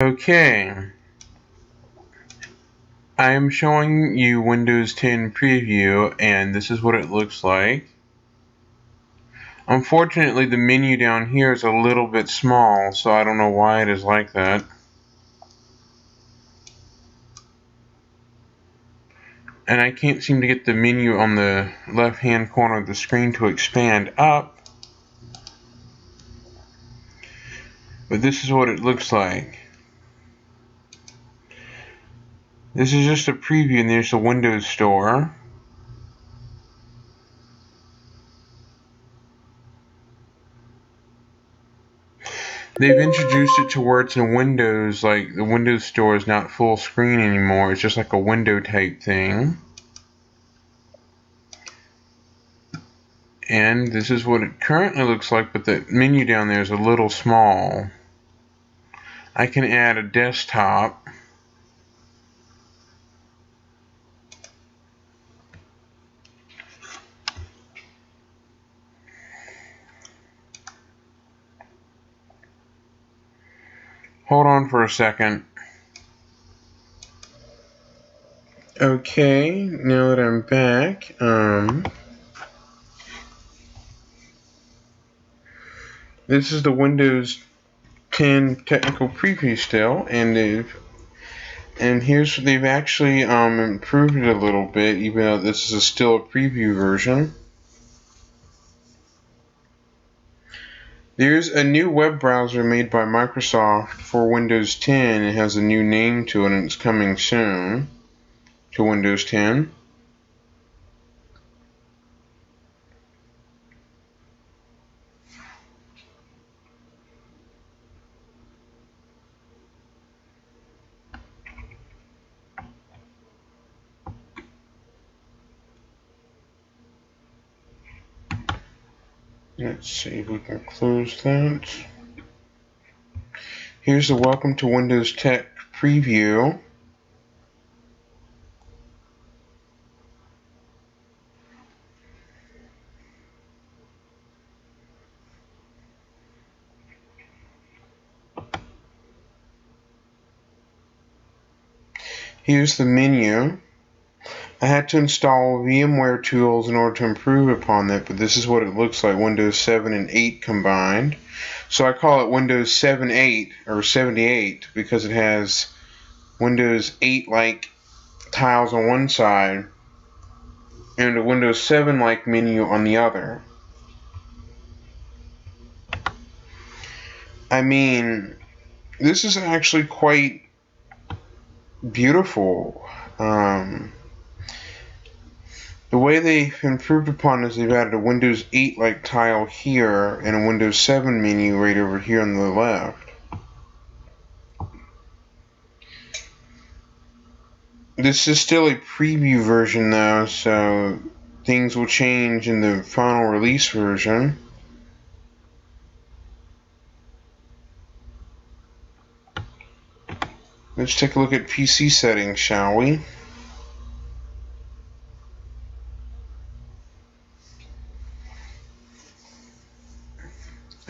Okay, I am showing you Windows 10 preview, and this is what it looks like. Unfortunately, the menu down here is a little bit small, so I don't know why it is like that. And I can't seem to get the menu on the left-hand corner of the screen to expand up. But this is what it looks like. This is just a preview, and there's the Windows Store. They've introduced it to where it's in Windows, like the Windows Store is not full screen anymore. It's just like a window type thing. And this is what it currently looks like, but the menu down there is a little small. I can add a desktop. Hold on for a second. Okay, now that I'm back, this is the Windows 10 technical preview still, and they've actually improved it a little bit, even though this is still a preview version. There's a new web browser made by Microsoft for Windows 10. It has a new name to it, and it's coming soon to Windows 10. Let's see if we can close that. Here's the Welcome to Windows Tech preview. Here's the menu. I had to install VMware tools in order to improve upon that, but this is what it looks like, Windows 7 and 8 combined. So I call it Windows 7.8 or 78 because it has Windows 8-like tiles on one side and a Windows 7-like menu on the other. I mean, this is actually quite beautiful. The way they've improved upon is they've added a Windows 8-like tile here and a Windows 7 menu right over here on the left. This is still a preview version though, so things will change in the final release version. Let's take a look at PC settings, shall we?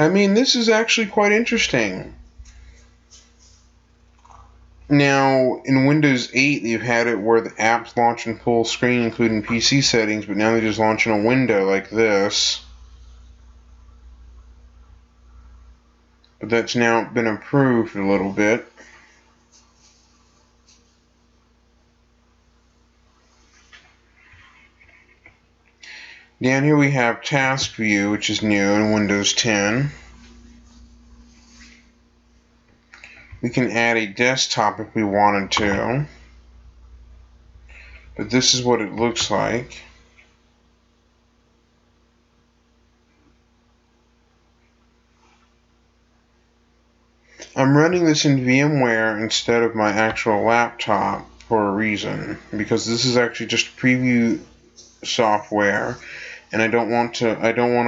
I mean, this is actually quite interesting. Now, in Windows 8, they've had it where the apps launch in full screen, including PC settings, but now they just launch in a window like this. But that's now been improved a little bit. Down here we have Task View, which is new in Windows 10. We can add a desktop if we wanted to. But this is what it looks like. I'm running this in VMware instead of my actual laptop for a reason, because this is actually just preview software, and I don't want to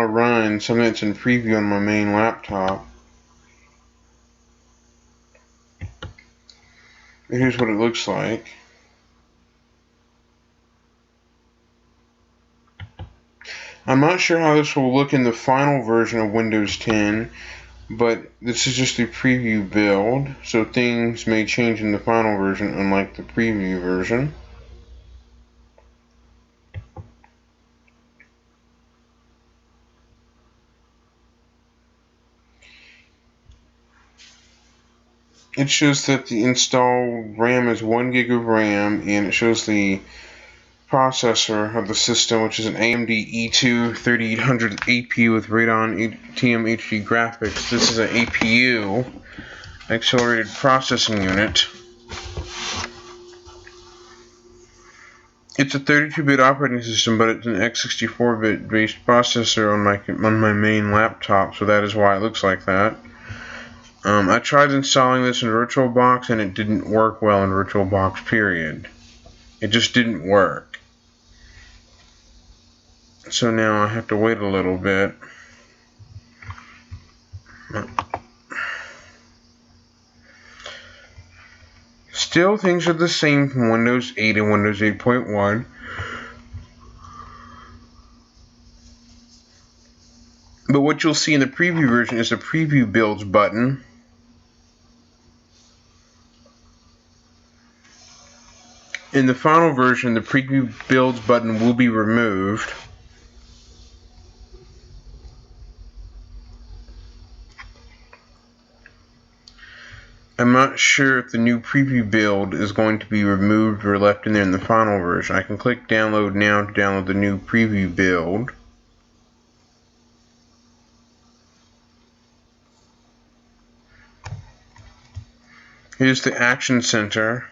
run something that's in preview on my main laptop. Here's what it looks like. I'm not sure how this will look in the final version of Windows 10. but this is just a preview build, so things may change in the final version, unlike the preview version. It shows that the installed RAM is 1 gig of RAM, and it shows the processor of the system, which is an AMD E2 3800 APU with Radeon TM HD graphics. This is an APU, Accelerated Processing Unit. It's a 32-bit operating system, but it's an x64-bit based processor on my main laptop, so that is why it looks like that. I tried installing this in VirtualBox, and it didn't work well in VirtualBox, period. It just didn't work. So now I have to wait a little bit. Still, things are the same from Windows 8 and Windows 8.1. But what you'll see in the preview version is the preview builds button. In the final version, the preview builds button will be removed. I'm not sure if the new preview build is going to be removed or left in there in the final version. I can click download now to download the new preview build. Here's the Action Center.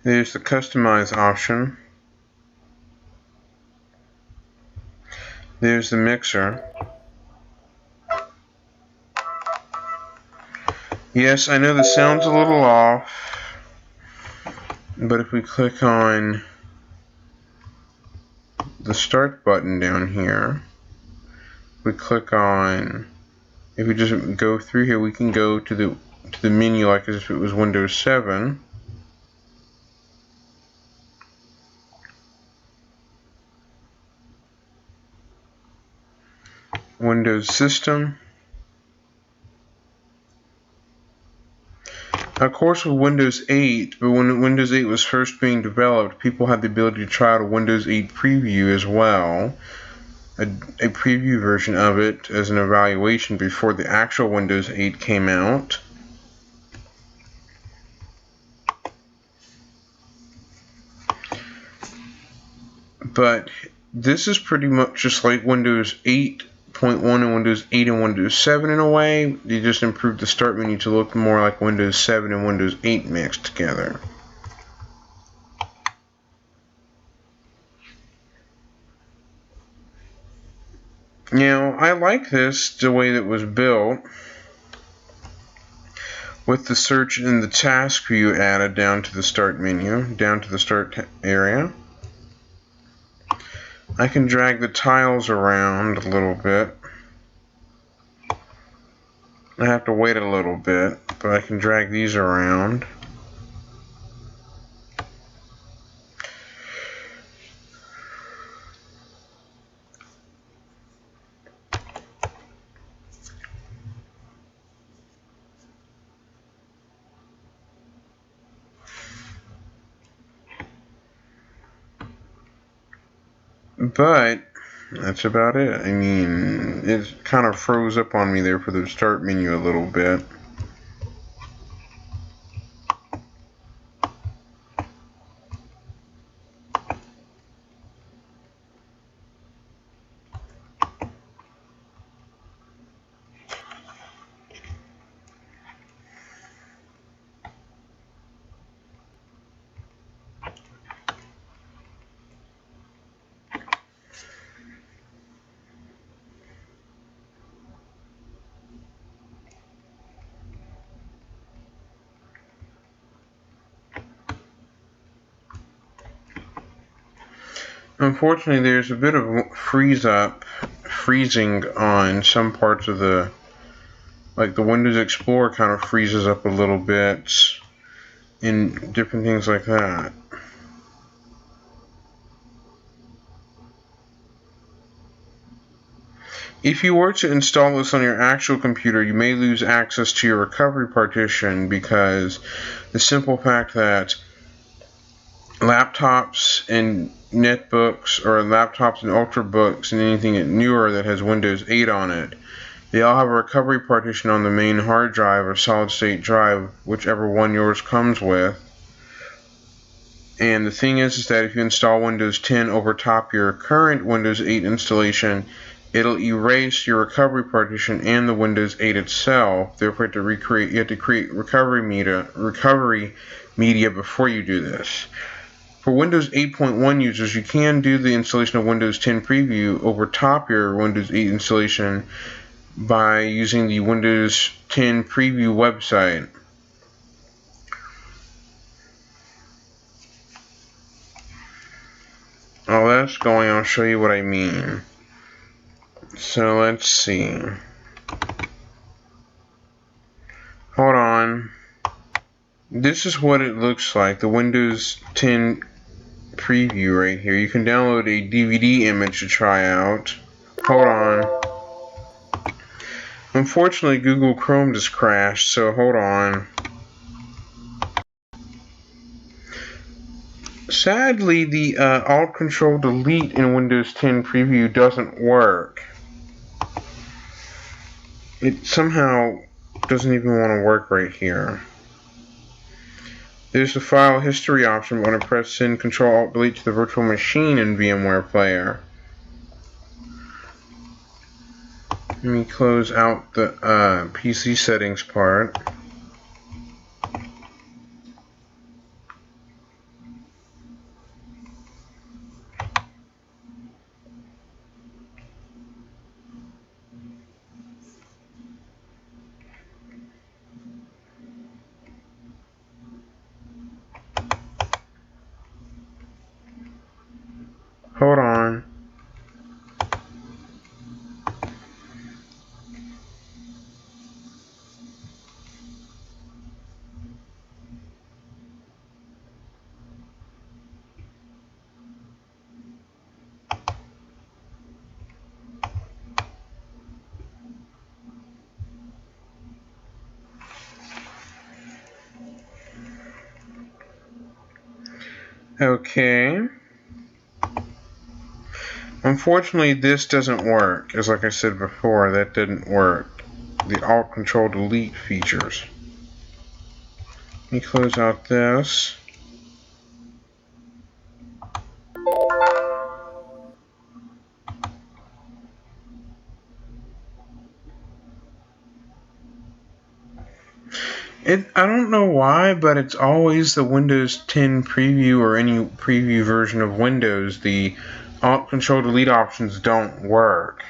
There's the Customize option. There's the Mixer. Yes, I know the sound's a little off, but if we click on the Start button down here, we click on, if we just go through here, we can go to the menu like as if it was Windows 7. Windows System. Of course, with Windows 8, but when Windows 8 was first being developed, people had the ability to try out a Windows 8 preview as well, a preview version of it as an evaluation before the actual Windows 8 came out. But this is pretty much just like Windows 8.1 and Windows 8 and Windows 7 in a way. They just improved the start menu to look more like Windows 7 and Windows 8 mixed together. Now, I like this, the way that it was built, with the search and the task view added down to the start menu, down to the start area. I can drag the tiles around a little bit. I have to wait a little bit, but I can drag these around. But that's about it. I mean, it kind of froze up on me there for the start menu a little bit. Unfortunately, there's a bit of freezing on some parts of like the Windows Explorer kind of freezes up a little bit, and different things like that. If you were to install this on your actual computer, you may lose access to your recovery partition because the simple fact that laptops and netbooks or laptops and ultrabooks and anything newer that has Windows 8 on it, they all have a recovery partition on the main hard drive or solid state drive, whichever one yours comes with. And the thing is that if you install Windows 10 over top your current Windows 8 installation, it'll erase your recovery partition and the Windows 8 itself. Therefore, you have to create recovery media before you do this. For Windows 8.1 users, you can do the installation of Windows 10 Preview over top your Windows 8 installation by using the Windows 10 Preview website. While that's going, I'll show you what I mean. So let's see. Hold on. This is what it looks like, the Windows 10 preview right here. You can download a DVD image to try out. Hold on. Unfortunately, Google Chrome just crashed, so hold on. Sadly, the Alt-Control-Delete in Windows 10 preview doesn't work. It somehow doesn't even want to work right here. There's the file history option. I'm going to press Send Control-Alt-Delete to the virtual machine in VMware Player. Let me close out the PC settings part. Hold on. Okay. Unfortunately, this doesn't work. As like I said before, that didn't work. The Alt-Control-Delete features. Let me close out this. I don't know why, but it's always the Windows 10 preview or any preview version of Windows. The Alt-Control-Delete options don't work.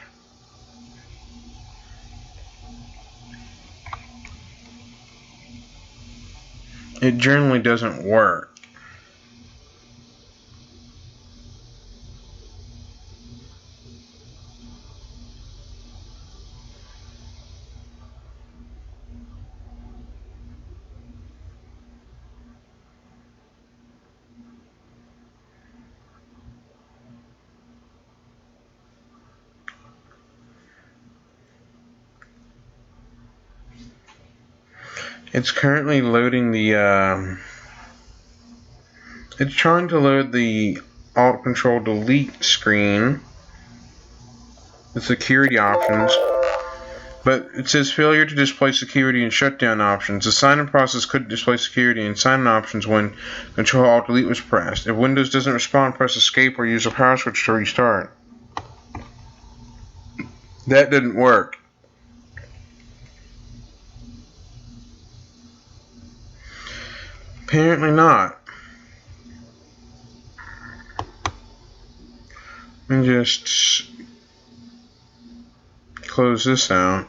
It generally doesn't work. It's currently loading the, it's trying to load the Alt-Control-Delete screen, the security options, but it says failure to display security and shutdown options. The sign-in process could display security and sign-in options when Control-Alt-Delete was pressed. If Windows doesn't respond, press Escape or use a power switch to restart. That didn't work. Apparently not. Let me just close this out.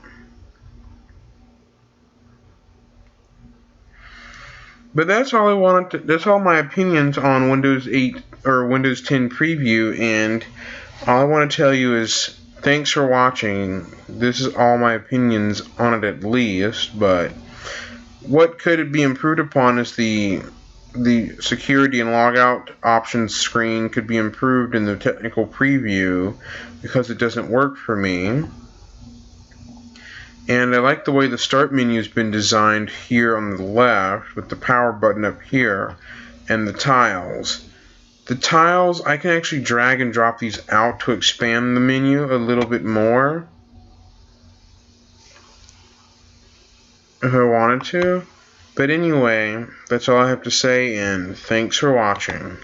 But that's all I wanted to, that's all my opinions on Windows 8 or Windows 10 preview, and all I want to tell you is thanks for watching. This is all my opinions on it at least, but what could it be improved upon is the security and logout options screen could be improved in the technical preview because it doesn't work for me. And I like the way the start menu has been designed here on the left with the power button up here and the tiles. The tiles, I can actually drag and drop these out to expand the menu a little bit more if I wanted to. But anyway, that's all I have to say, and thanks for watching.